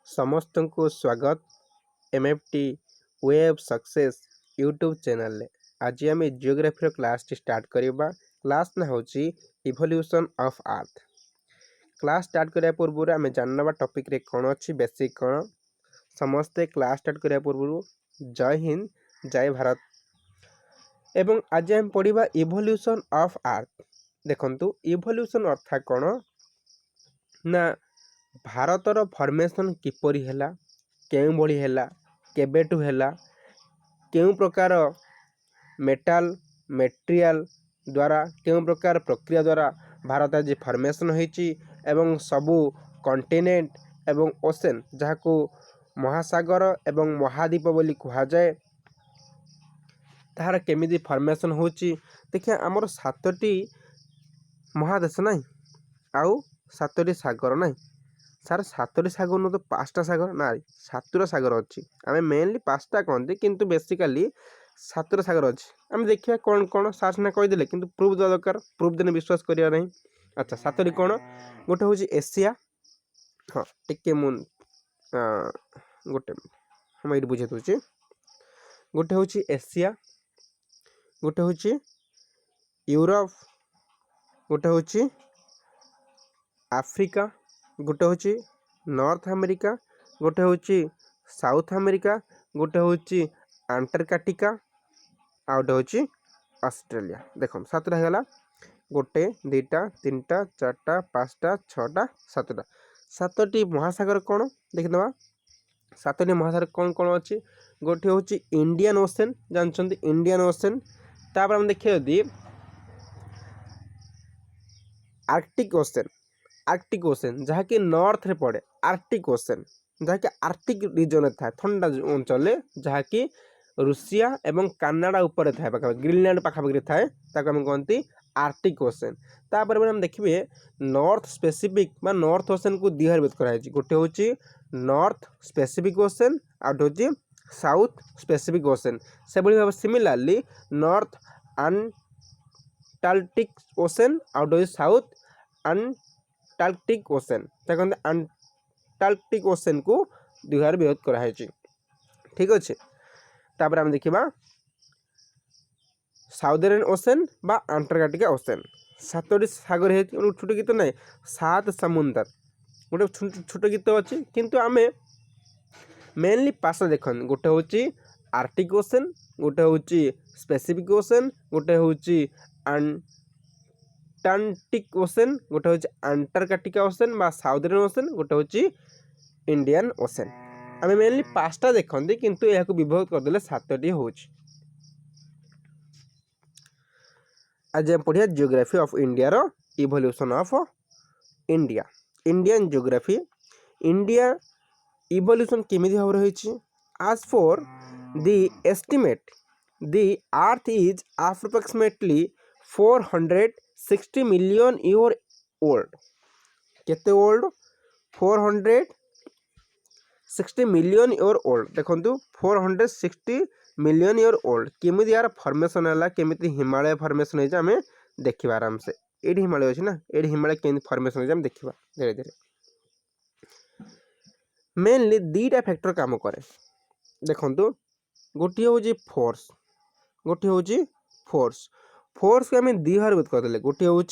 समस्त को स्वागत MFT way of success YouTube channel रे। आज आम जियोग्राफी क्लास स्टार्ट करवा। क्लास ना हूँ evolution of earth. Class start करने पूर्व आम जानवा टॉपिक रे कौन अच्छी बेसिक कौन समस्ते क्लास स्टार्ट करने पूर्व जय हिंद जय भारत। एवं आज आम पढ़ा इवोल्यूशन ऑफ अर्थ। देखंतु इवोल्यूशन अर्थ कौन ना भारतर फॉर्मेशन किपरि हैला, केउ भली हैला, केबेटु हैला, केउ प्रकार मेटाल मेटेरियल द्वारा केउ प्रकार प्रक्रिया द्वारा भारत आज फॉर्मेशन होईची एवं सबु कॉन्टिनेंट एवं ओशन जहाको महासागर एवं महाद्वीप बोली कहा जाए तार केमिदी फॉर्मेशन होची। देखिए आमर 7टी महादेश नहीं आउ 7टी सागर नहीं। सार 7टी सागर नु तो 5टा सागर ना 7टा सागर अच्छी। आम मेनली 5टा कहते किंतु बेसिकली 7टा सागर अच्छी। आम देखिए कौन कौन सार सीना कहीदे कि प्रूफ देवा दरकार, प्रूफ देने विश्वास करिया नहीं। अच्छा 7टी कौन गोटे हूँ एशिया। हाँ टिके मु गोटे हम ये बुझे दूसरी। गोटे हूँ एशिया, गोटे हूँ यूरोप, गोटे हूँ आफ्रिका, गोटे हूँ नॉर्थ अमेरिका, गोटे हूँ साउथ अमेरिका, गोटे हूँ अंटार्कटिका, आ गोटे हूँ ऑस्ट्रेलिया। देख 7टा होगा गोटे दुईटा तीनटा चार्टा पाँचटा छटा 7टा 7टी महासागर कौन देखीदे। 7टी महासागर कौन कौन अच्छी गोटे हूँ इंडियन ओशन जानते इंडियन ओशन। तापर हम देखिए यदि आर्कटिक ओशन, आर्कटिक ओशन जहाँकि नॉर्थ रे पड़े, आर्कटिक ओशन जहाँकि आर्कटिक रिजन था ठंडा अंचल जहाँकि रूसिया एवं कानाडा उपर थाए पाखा ग्रीनलैंड पाखापाखि थाए ताको हम कहते आर्कटिक ओशन। तापर हम देखिए नॉर्थ स्पेसिफिक बा नॉर्थ ओशन को दुई भाग कराई। गोटे हूँ नॉर्थ स्पेसिफिक ओशन आ गोटे हूँ साउथ स्पेसिफिक ओशन। से भाव सिमिलारली नॉर्थ अंटार्कटिक ओशन आ गोटे साउथ अंटार्कटिक ओशन कहते अंटार्कटिक ओशन को दुई भाग विभक्त कराई। ठीक अच्छे। तापर हम देखिबा साउदर्न ओशन बा अंटार्कटिका ओशन। 7टी सागर है छोट गीत ना 7 समुद्र गोटे छोट गीत अच्छी किंतु आम मेनली 5टा देख गोटे हूँ आर्कटिक ओशन, गोटे हूँ स्पेसिफिक ओशन, गोटे हूँ अंटार्कटिक ओशन, गोटे हूँ अंटार्कटिका ओशन बा साउदर्न ओशन, गोटे हूँ इंडियन ओशन। आम मेनली 5टा देखते किंतु यह विभक्त करदे 7टी हो। आज हम पढ़िया जियोग्राफी ऑफ इंडिया रो evolution of India. Indian geography India evolution केमिति भाव रही। आज for the estimate the earth is approximately 460 million year old. केते ओल्ड 460 मिलियन ईयर ओल्ड। देखो 460 मिलियन ईयर ओल्ड केमिति यार फॉर्मेशन है केमिति हिमालय फॉर्मेशन है आम देखा आराम से। ये हिमालय अच्छी ना ये हिमालय केमिति फॉर्मेशन है देखा धीरे धीरे। मेनली 2टा फैक्टर काम करे देखो गोटे हूँ फोर्स, गोटे हूँ फोर्स। फोर्स को आम 2 भाग विभक्त करदे गोटे हूँ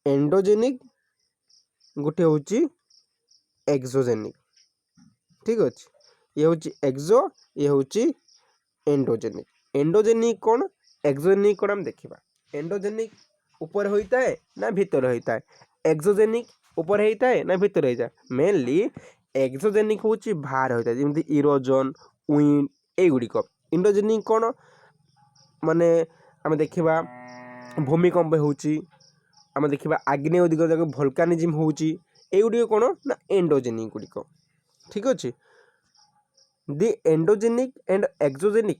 एंडोजेनिक, गोटे हूँ एक्सोजेनिक। ठीक अच्छे। ये हूँ एक्सो, ये हूँ एंडोजेनिक। एंडोजेनिक कौन एक्सोजेनिक कौन आम देखा। एंडोजेनिक ऊपर होता है ना भीतर होता है, एक्सोजेनिक ऊपर होता है ना भीतर होता है। मेनली एक्सोजेनिक हूँ बाहर होता है जमी इरोजन विंड एगुड़िक। एंडोजेनिक कौन माने आम देखा भूमिकंप होम देखा आग्नेय दिग भोल्कानिज्म होगुड़िक कौन ना एंडोजेनिक गुड़िक। ठीक अच्छे। The endogenic and exogenic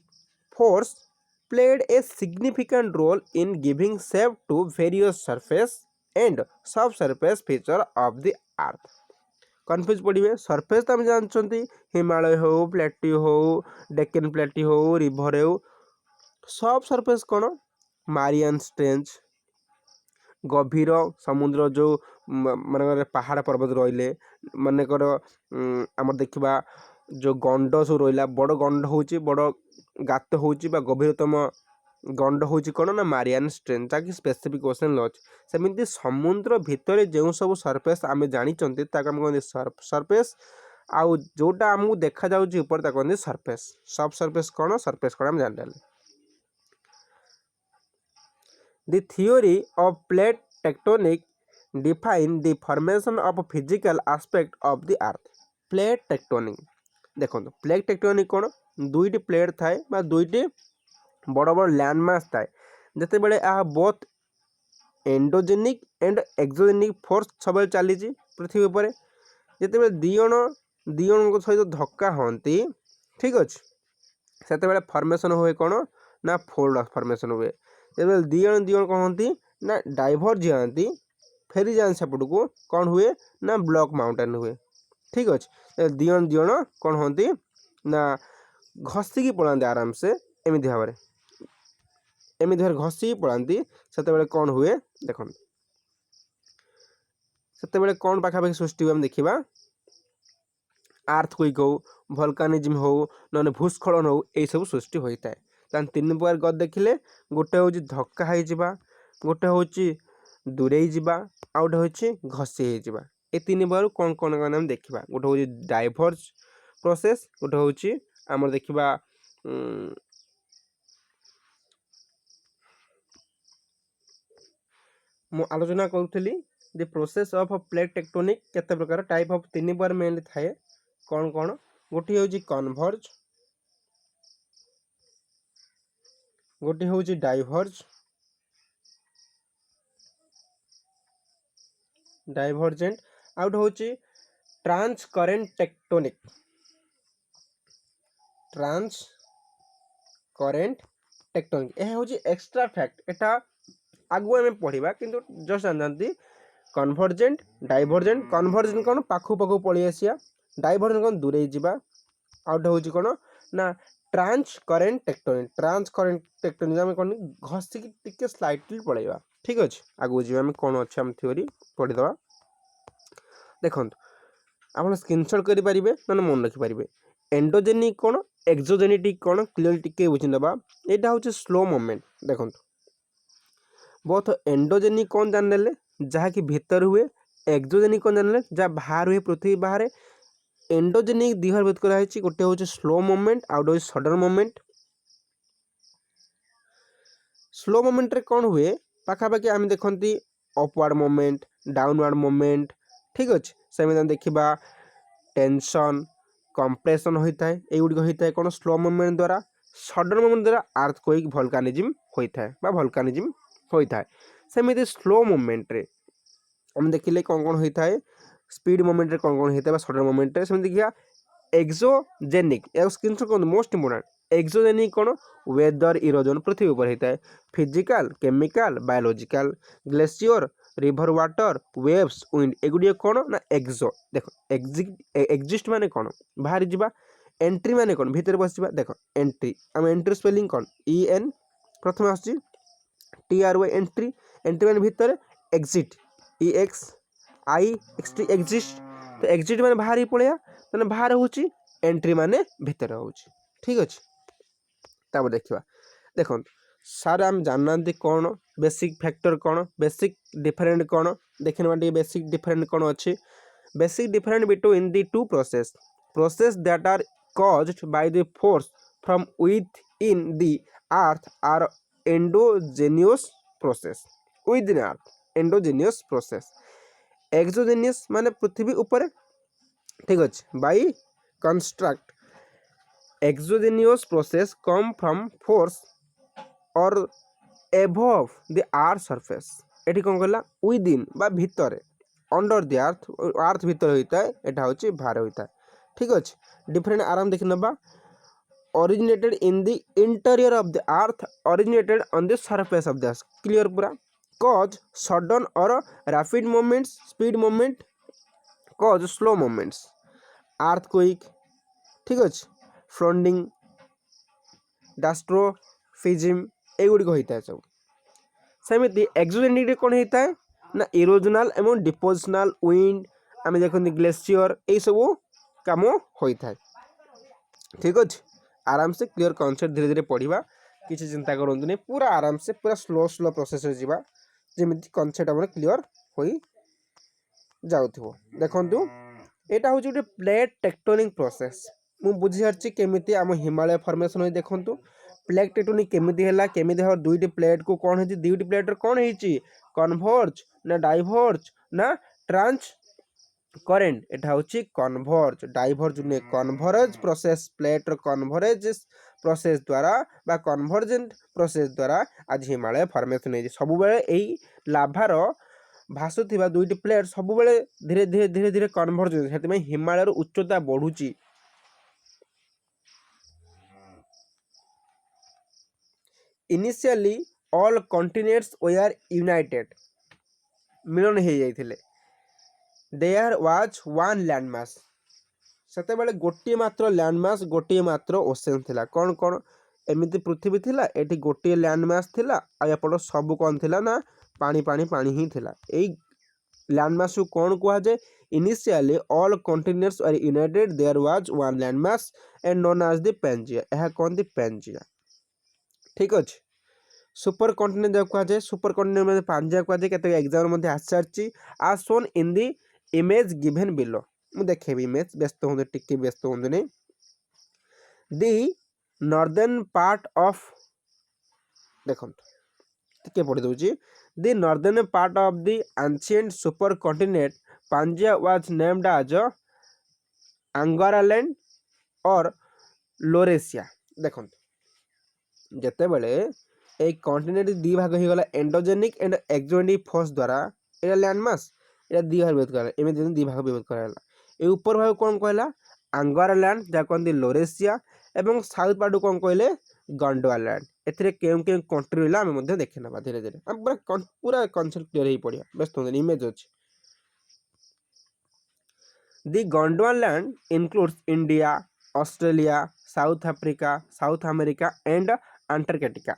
force played a significant role in giving shape to various surface and subsurface feature of the earth. Confuse पड़े सरफेस तो आम जानते हिमालय हो, प्लेट्यू हो, डेक्कन प्लेट्यू हो, रिवर हो। सब सरफेस कौन मारियन ट्रेंच गभीर समुद्र जो मानकर पहाड़ पर्वत रहिले मानकर आम देखा जो गंड सब रहा बड़ गंड हूँ बड़ गात हूँ गभीरतम गंड हूँ कौन ना मारियान स्ट्रेंथ जहाँकि स्पेसिफिक ओशन लॉज सेमती समुद्र भितर जो सब सरफेस आम जानी कहते सरफेस आउ जोटा आमको देखा जाऊँगी ऊपर कहते सरफेस सब सरफेस कौन आम जान The theory of plate tectonic define the formation of a physical aspect of the earth. Plate tectonic देखो प्लेट टेक्टोनिक कौन दुईटी प्लेट थाए बा दुईटी बड़ बड़ लैंडमास थाए जिते बड़े आ both endogenic and exogenic force सब चली पृथ्वी पर जिते दी जन सहित धक्का हंती ठीक अच्छे से फॉर्मेशन हुए कौन ना फोल्ड फॉर्मेशन हुए जब दी जन कौन होती ना डाइवर्ज जाती फेरी जाते सेपट को कौन हुए ना ब्लॉक माउंटेन हुए ठीक अच्छे दी जन कौन होती ना घसिकी पड़ाते आराम से एमती भाव एमती भाव घसिकी पड़ाती से कौन हुए देख से कौन पाखापाखि सृष्टि हुए देखा आर्थक्विक हो भल्कानिज्म हो ना भूस्खलन हो यही सब सृष्टि होता है तान तीन प्रकार गद देखिले गोटे हूँ धक्का होगा गोटे हूँ दूरे जावा आ गोटे हूँ घसी होगा ये तीन प्रकार कौन कौन कौन आम देखा गोटे हूँ डाइवर्ज प्रोसेस गोटे हूँ आम देखा मु आलोचना करूली the process of plate tectonic केते प्रकार टाइप ऑफ तीन प्रकार मेनली थाए कौन कौन गोटे हूँ कन्वर्ज गोटे हूँ डाइवर्ज डाइवर्जेंट आ गोटे हूँ trans current tectonic trans current tectonic यह हूँ एक्सट्रा फैक्ट एटा आगु आम पढ़ा कि जस्ट जानते कन्वर्जेंट डाइवर्जेंट कन्वर्जेंट कौन पाखु पाखु पलि आसिया डाइवर्जेंट कौन दूरे जावा आ गोटे हूँ कौन ना ट्रांस करेंट टेक्टोनिक आम कौन घसिकी टिके स्लाइटली पलैया ठीक अच्छे आगू जी आम कौन अच्छे आम थ्योरी पढ़ीदे देखो आप स्क्रीनशॉट करेंगे ना मन रखिपारे एंडोजेनिक कौन एक्सोजेनिक कौन क्लीयर टिके बुझी ना यहाँ हूँ स्लो मूवमेंट देखो बहुत एंडोजेनिक कौन जान जहाँकि भीतर हुए एक्सोजेनिक कौन जान जहाँ बाहर हुए पृथ्वी बाहर एंडोजेनिक दिहर भेद कराई गोटे हूँ स्लो मूवमेंट आ गोटे सडन मूवमेंट स्लो मूवमेंट रे कौन हुए पाखापाखि आम देखती अपवार्ड मूवमेंट डाउनवार्ड मूवमेंट ठीक अच्छे सेम देखा टेंशन कंप्रेशन होता है युग होता है कौन स्लो मूवमेंट द्वारा सडन मूवमेंट द्वारा अर्थक्वेक वोल्केनिज्म होता है वोल्केनिज्म होता है सेमती स्लो मूवमेंट रे हम देखिले कौन कौन होता है स्पीड मूवमेंट रे कौन कौन होता है सडन मूवमेंट रे सेमती देखिए एक्सोजेनिक स्क्रीनशॉट कौन मोस्ट इंपोर्टेंट एक्सोजेनिक कौन वेदर इरोजन पृथ्वी ऊपर होता है physical chemical biological glacier river water waves wind एगुड़िया कौन ना एक्सो देखो एक्जिस्ट माने कौन बाहर जावा एंट्री माने कौन भीतर बसवा देख एंट्री आम एंट्री स्पेलिंग कौन EN प्रथम आस TRY एंट्री एंट्री माने भीतर एक्जिट EXIT एक्जिस्ट तो एक्जिट माने बाहर ही पड़े तो बाहर हूँ एंट्री माने भीतर हूँ ठीक अच्छे तब देखा देखो सार आम जानना कौन बेसिक फैक्टर कौन बेसिक डिफरेंट कौन देखने बेसिक डिफरेंट कौन अच्छे basic different between the two process that are caused by the force from within the earth are endogenous process within earth endogenous process exogenous माने पृथ्वी ऊपर ठीक अच्छे by construct exogenous process come from force or above the earth surface eighty कौन कहला within बा भितर under the earth भितर होता है यहाँ हूँ बाहर होता है ठीक अच्छे डिफरेंट आराम देखी ना originated in the interior of the earth originated on the surface of the earth clear पूरा cause sudden or rapid movements speed movement cause slow movements earthquake ठीक अच्छे फ्लडिंग डास्ट्रोफिजिम एगुड़िक होता है सब सेमती एक्सोजेनिक कौन होता है ना इरोजनाल एवं डिपोजिशनल विंड आम देखते ग्लेशियर यही सब कम होता है। ठीक अच्छे आराम से क्लीयर कॉन्सेप्ट धीरे धीरे पढ़ा किसी चिंता करूँ पूरा आराम से पूरा स्लो स्लो प्रोसेस जा जमी कॉन्सेप्ट आम क्लीयर हो जाऊ देखु यहाँ हूँ गोटे प्लेट टेक्टोनिक प्रोसेस मुझे बुझी सारी केमी आम हिमालय फॉर्मेशन देखूँ प्लेट टेक्टोनिक केमी है केमी दुईटी प्लेट को कौन है दुईटी प्लेट कौन है कन्वर्ज ना डाइवर्ज ना ट्रांस करेंट एटा हूँ कन्वर्ज डाइवर्ज नुहे converge process plate converge process द्वारा बा कन्वर्जेंट प्रोसेस द्वारा आज हिमालय फॉर्मेशन है सब बेले लाभार भासुवा दुईटी प्लेट सब बेले धीरे धीरे धीरे धीरे कन्वर्ज से हिमालय उच्चता बढ़ुची। Initially all continents were united मिलन हो जाइथिले देयर वाज वन लैंडमास सेते बेले गोटे मात्र लैंडमास गोटे मात्र ओशन थिला कौन कौन एमिति पृथ्वी थिला एठी गोटे लैंडमास थिला आ एपट सब कौन थिला ना पानी पानी पानी ही थिला एई लैंडमास को कौन कहा जाए initially all continents are united there was one landmass and known as the Pangaea यह कौन दी पैंजिया। ठीक अच्छे सुपर कॉन्टिनेंट जब कहा जाए सुपर कॉन्टिनेंट में पैंजिया कहा जाए केते एग्जाम में आसी सारी आज shown in the image given below मु देखेबी इमेज व्यस्त हूँ टिके व्यस्त हूँ नहीं दी नॉर्दर्न पार्ट ऑफ देखो टिके पढ़ी दूची the northern part of the ancient super continent Pangaea was named as Angaraland और लोरेशिया देखो जिते बड़े एक कॉन्टिनेंट दी भाग हो गला एंडोजेनिक एंड एक्सोजेनिक फोर्स द्वारा एटा लैंडमास एटा दी भाग विभक्त करा एमि दी भाग विभक्त कराला ए ऊपर भाग कौन कहला आंगोरालैंड जा कहते लोरेशिया एवं साउथ पार्ट कौन कहले गंडवालैंड एथिरे केउं केउं कंट्री रहिला हम मध्ये देखि नबा धीरे धीरे हम पूरा कांसेप्ट क्लियर ही पड़िया व्यस्त होने इमेज अछि। The Gondwanaland includes India Australia South Africa South America and Antarctica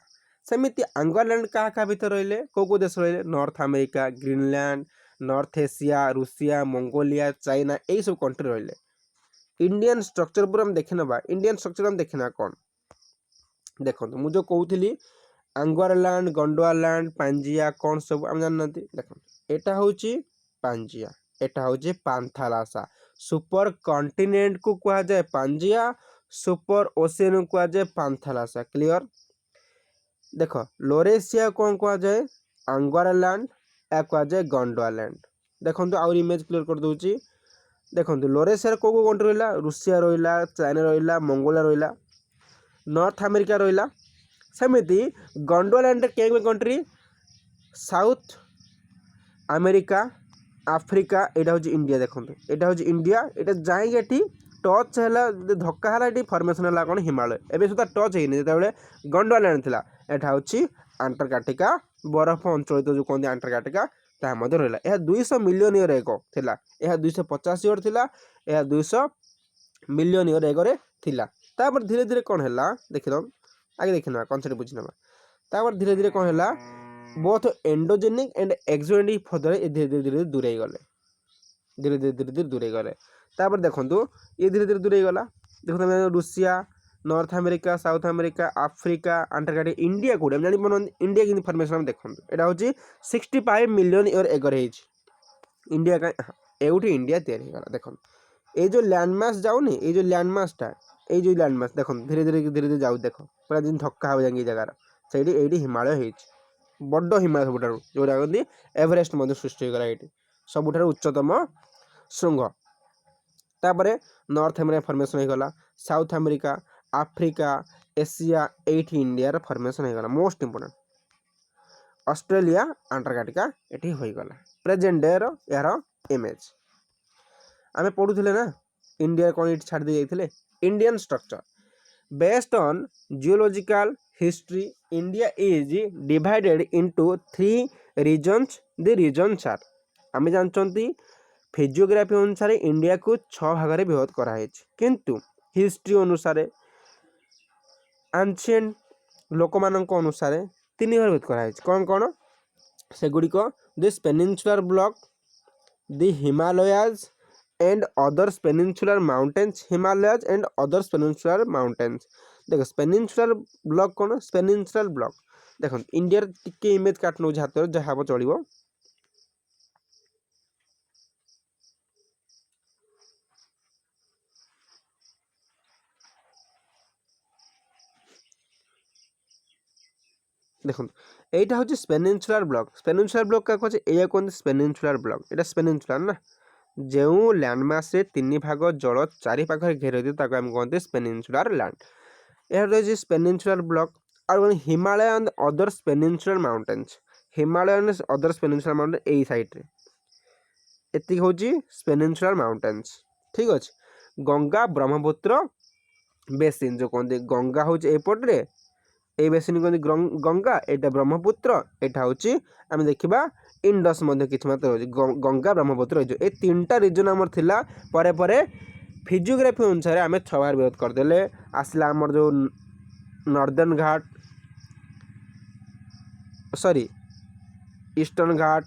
सेमिति आंगोरलैंड क्या भीतर रहिले को देश रहिले North America Greenland North Asia Russia Mongolia China यही सब कंट्री रहिले। इंडियन स्ट्रक्चर पर हम देखे ना इंडियन स्ट्रक्चर हम देखे ना कौन देखो तो मुझे कहूली आंगोरलैंड गोंडवानलैंड पांजिया कौन सब हम जानना देखो एटा हूँ पांजिया एटा हूँ पांथालासा सुपर कॉन्टिनेंट को कहा जाए पांजिया सुपर ओशियन को कहा जाए पांथालासा क्लियर। देख लोरेशिया कौन कहा जाए आंगोरालैंड या कहा जाए गोंडवालैंड देखो तो आउर इमेज क्लियर कर दूची देखो लोरेशिया को कंट्री रहा रूसिया रहा चाइना रहा मंगोलिया रहा नॉर्थ अमेरिका रहा सेमती गोंडवालैंड के कंट्री साउथ अमेरिका आफ्रिका यहाँ हूँ इंडिया देखो यहाँ हूँ इंडिया यहाँ जाइए टच है धक्का है फॉर्मेशन है कौन हिमालय एवं सुधा टच होनी जो गोंडवालैंड था यहाँ हूँ अंटार्कटिका बरफ अंचलित जो कहते अंटार्कटिका ताहा मध्य रहा यह 200 मिलियन ईयर एगो थिला यह 250 ईयर थिला यह 200 मिलियन ईयर एगोरे थिला तापर धीरे धीरे कौन है देखिल आगे देखना कॉन्सेप्ट बुझी ना तापर धीरे धीरे कौन है both endogenic and exogenic further धीरे धीरे धीरे दूरे गले धीरे धीरे धीरे धीरे दूरे गले तापर देखो ये धीरे धीरे दूरे गला देखो Russia North America South America Africa Antarctica India कौटे जान इंडिया की फॉर्मेशन देखो यहाँ हूँ 65 मिलियन ईयर एगर इंडिया का एवटी इंडिया तैयारी गला देखो ये जो लैंडमास जाऊनी ये जो लैंडमासटा ये जो लैंडमास देखो धीरे धीरे धीरे धीरे जाऊ देख पूरा दिन धक्का हो जाए जगार से हिमालय बड़ हिमालय सबुठ जो कहते एवरेस्ट सृष्टि होगा ये सबुठ उच्चतम श्रृंग तापर नॉर्थ अमेरिका फॉर्मेशन होगा south America Africa Asia eighty India formation होगा मोस्ट इंपोर्टेंट ऑस्ट्रेलिया अंटार्कटिका ये होगा प्रेजेंट डे यार इमेज आम पढ़ुले ना इंडिया कौन ये छाड़ दी जाते Indian structure based on geological history India is divided into 3 regions the regions are आम जानते फिजियोग्राफी अनुसार इंडिया को 6 भाग में विभक्त कराई किंतु हिस्ट्री अनुसार एंशिएंट लोक मान अनुसार 3 भाग विभक्त कराई कौन कौन ସେଗୁଡ଼ିକ this peninsular block, the Himalayas and others peninsular mountains, Himalayas and others peninsular mountains। देख पेनिनसुलार ब्लॉक कौन पेनिनसुलार ब्लॉक देख इंडिया टिके इमेज काट नौ हाथ जहाँ हम चलो देखो এইটা হচ্ছে স্পেনিনসুলার ব্লক স্পেনিনসুলার ব্লক কাকে কହୁଛି এয়া কোন স্পেনিনসুলার ব্লক এটা স্পেনিনসুলার না ଯେଉଁ ଲ୍ୟାଣ୍ଡମାସରେ 3 ଭାଗ ଜଳ ଚାରି ପାଖରେ ଘେରି ରହିଛି ତାକୁ ଆମେ କହନ୍ତି ସ୍ପେନିନସୁଲାର ଲ୍ୟାଣ୍ଡ। ଏହା ରହିଛି ସ୍ପେନିନସୁଲାର ବ୍ଲକ। ଆଉ Himalaya and others peninsular mountains Himalaya and others peninsular mountain ଏଇ ସାଇଡ୍ରେ ଏତିକି ହେଉଛି ସ୍ପେନିନସୁଲାର ମାଉଣ୍ଟେନ୍ସ ଠିକ୍ ଅଛି। ଗଙ୍ଗା ବ୍ରହ୍ମପୁତ୍ର ବେସିନ୍ ଯେଉଁ କହନ୍ତି ଗଙ୍ଗା ହେଉଛି ଏପଟରେ এই বেসিন কহନ୍ତି গঙ্গা এটা ব্রহ্মপুত্র এটা হচ্ছে আমি দেখিবা ইন্ডস মধ্যে কিছু মাত্রা রয়েছে গঙ্গা ব্রহ্মপুত্র রয়েছে এই তিনটা রিজন আমার লা পরে পরে ফিজিওগ্রাফি অনুসারে আমি 6 ভাগ বিভক্ত করদেলে আসলা আমার যে নর্দর্ন ঘাট সরি ইস্টর্ন ঘাট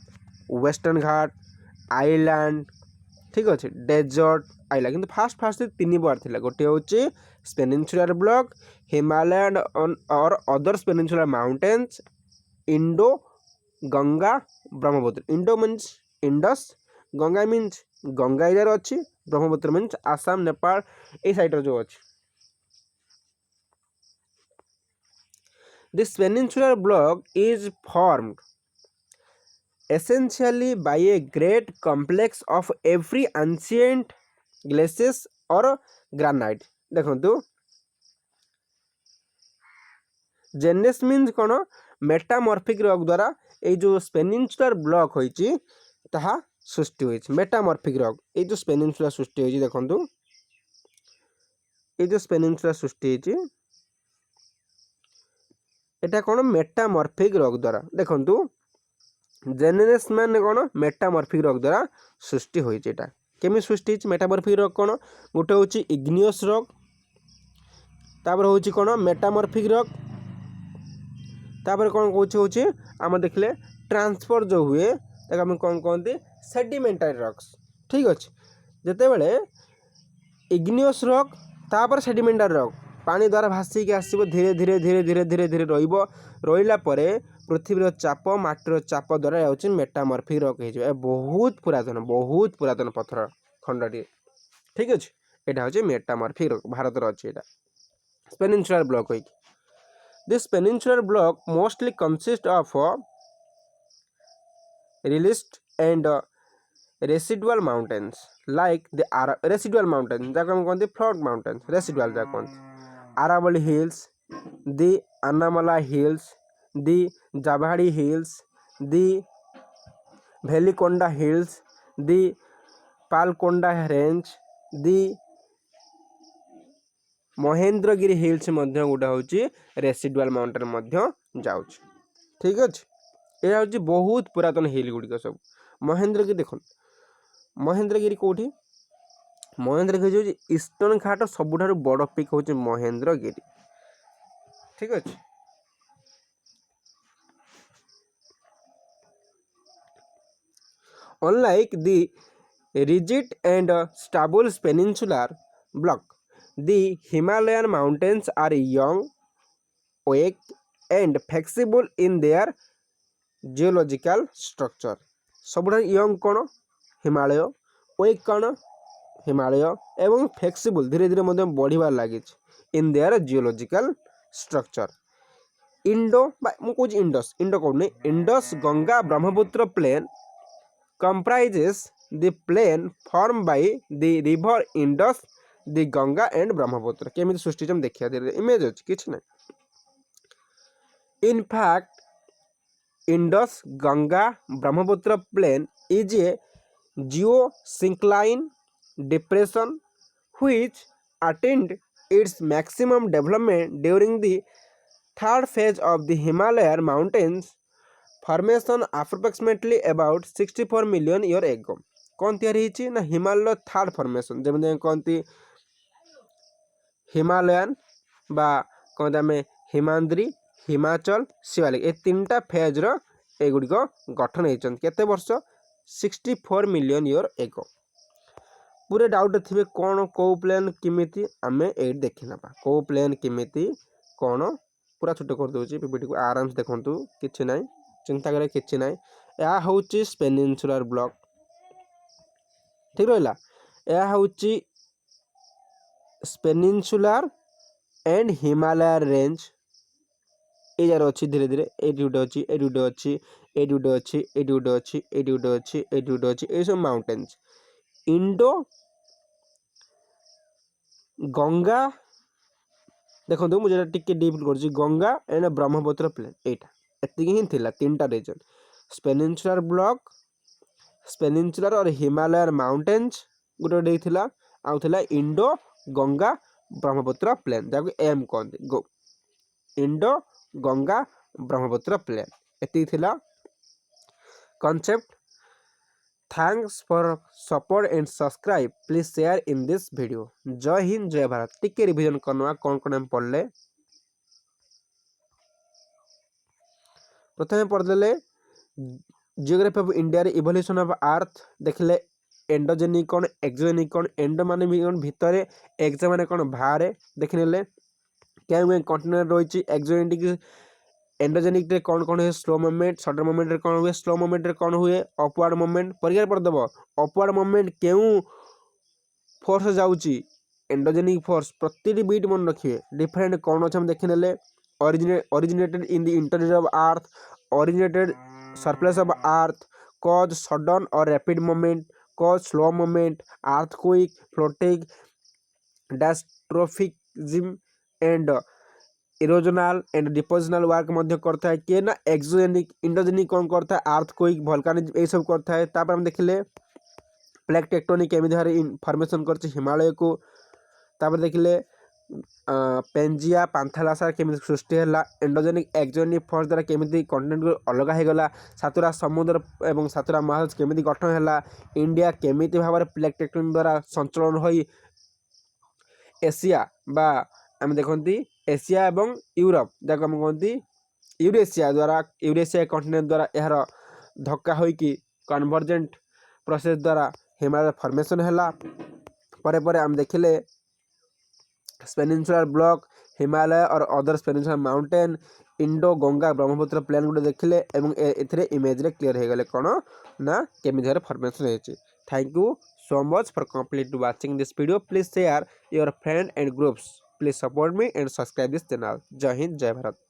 ওয়েস্টর্ন ঘাট আইল্যান্ড ঠিক আছে ডেজর্ট আইলা কিন্তু ফার্স্ট 3 বার লা গোটে হচ্ছে पेनिनसुलर ब्लॉक हिमालय और others peninsular mountains Indo Ganga Brahmaputra Indo means Indus Ganga means Ganga इधर अच्छी ब्रह्मपुत्र मीन्स आसाम नेपाल ये साइड जो अच्छी। This peninsular block is formed essentially by a great complex of every ancient glaciers or granite देखो जेनेस मीन्स कौन मेटामॉर्फिक रॉक द्वारा ये जो पेनिनसुलर ब्लॉक होइची ताहा सृष्टि होइची मेटामॉर्फिक रॉक ये जो पेनिनसुला सृष्टि होइची देखो ये जो पेनिनसुला सृष्टि होइची एटा कौन मेटामॉर्फिक रॉक द्वारा देखो जेनेस मान कौन मेटामॉर्फिक रॉक द्वारा सृष्टि होइची एटा केमी सृष्टि होइची मेटामॉर्फिक रॉक कौन गोटे होची इग्नियस रॉक तापर होची कौन मेटामॉर्फिक रॉक तापर कौन कौचे आम देखले ट्रांसफर जो हुए ताको आम कौन कहते सेडिमेंटारी रॉक्स ठीक अच्छे जिते बड़े इग्नियस रॉक तापर सेडिमेंटारी रॉक पानी द्वारा भासिक आसो धीरे धीरे धीरे धीरे धीरे धीरे रहा पृथ्वीर चाप माटीर चाप द्वारा होची मेटामॉर्फिक रॉक हो बहुत पुरातन पत्थर खंडटी ठीक अच्छे यहाँ हूँ मेटामॉर्फिक रॉक भारत अच्छे यहाँ पेनिनसुलर ब्लॉक हो This peninsular block mostly consists of released and residual mountains like the residual mountains जाको हम कहते फ्लैट mountains residual जाको कहते Aravalli hills, the Annamala hills, the Javadi hills, the Velikonda hills, the Palkonda range, the Mahendragiri hills मध्य गोटे हूँ रेसिडुआल mountain मध्य जाऊँ ठीक अच्छे यह हूँ बहुत पुरातन हिल गुड़िक सब महेंद्रगिरी देख महेंद्रगिरी कौटी महेंद्रगिरी हूँ ईस्टर्न घाट सबुठ बड़ पिक हूँ महेंद्रगिरी ठीक अच्छे। Unlike the rigid and stable peninsular block, the Himalayan mountains are young, weak, and flexible in their geological structure. सबुठ young कौन हिमालय weak कौन हिमालय एवं flexible धीरे धीरे बढ़िबार लगी in their geological structure. Indo मुझे इंडस इंडो कौन Indus Ganga Brahmaputra plain comprises the plain formed by the river Indus, the Ganga and Brahmaputra केमिति सृष्टि हम देखिया धीरे इमेज अछि किछ नै। In fact Indus Ganga Brahmaputra plain is a geosyncline depression which attained its maximum development during the third phase of the Himalayan mountains formation approximately about 64 million year ago कौन तैयारी ना हिमालय थर्ड फॉर्मेशन जमी कहती Himalayan बा कहते आम हिमाद्री हिमाचल शिवालिक ये 3टा phase एगुड़िक गठन होती केते वर्ष 64 मिलियन ईयर एगो। पूरे डाउट थे कौन कौ प्लेन किमिति आमे ये देखी ना कौ प्लेन किमिति कौन पूरा छोट कर दूसरी पीपीटी को आराम से देखु किसी ना चिंता करे किसी ना यह हूँ पेनिनसुलर ब्लॉक ठीक रहा यह हूँ पेनिनसुलर एंड हिमालय रेंज ये जार अच्छी धीरे धीरे ये गुटे अच्छी ये गुटे अच्छी ये गुटे अच्छी ये गुटे अच्छी ये गुटे अच्छी ये गुटे अच्छी ये सब माउंटेन्स इंडो गंगा देखो मुझे टिके डीप कर गंगा एंड ब्रह्मपुत्र प्लेन एटा एतिक ही थिला तीन टा रीजन पेनिनसुलर ब्लॉक पेनिनसुलर और हिमालय माउंटेन्स गोटे देइथिला आउ थिला इंडो गंगा ब्रह्मपुत्र प्लेन जाको एम कहते इंडो गंगा ब्रह्मपुत्र प्लेन एतिक थिला concept. Thanks for support and subscribe please share in this video. जय हिंद जय भारत। टिके रिवीजन करना कौन कौन पढ़ले प्रथम पढ़दे geography of India evolution of earth देखले एंडोजेनिक कौन एक्सोजेनिक कौन एंडो माने भितर एक्सो माने कौन बाहर देखने क्या कंटिनेंट रही एक्सोजेनिक एंडोजेनिक रे कौन कौन हुए स्लो मूवमेंट सडन मूवमेंट रे कौन हुए स्लो मूवमेंट रे कौन हुए अपवर्ड मूवमेंट परीक्षा पढ़देव अपवर्ड मूवमेंट क्यों फोर्स जाऊँगी एंडोजेनिक फोर्स प्रति बीट मन रखिए डिफरेंट कौन अच्छे देखने originated in the interior of earth originated surface of earth cause sudden और rapid movement cause slow movement earthquake floating diastrophism and erosional and depositional work मध्य करता है किए ना एक्सोजेनिक इंडोजेनिक कौन करता है अर्थक्वेक वोल्केनिज्म ये सब करता है। तापर हम देखले प्लेट टेक्टोनिक केमी भार फॉर्मेशन करছে हिमालय को तापर देखले पेंजिया पांथालासा केमी सृष्टि है एंडोजेनिक एक्सोजेनिक फोर्स द्वारा केमी कंटिनेंट अलग हो गला सातुरा समुद्र एवं सातुरा महासागर केमी गठन है इंडिया केमी भाव प्लेट टेक्टोनिक द्वारा संचलन हो एशिया बा आम देखती एशिया एवं यूरोप जहाँ आम कहती यूरेशिया द्वारा यूरेशिया कंटिनेंट द्वारा यार धक्का होइकी कन्वर्जेंट प्रोसेस द्वारा हिमालय फॉर्मेशन है परे आम देखिले पेनिनसुलर ब्लॉक हिमालय और other peninsular mountain Indo Ganga Brahmaputra plain गुटे देखिले एथिरे इमेज रे क्लियर हो गले कौन ना केमी भाव फॉर्मेशन होइछि। Thank you so much for completely watching this video. Please share your friend and groups. Please support me and subscribe this channel. Jai Hind Jai Bharat.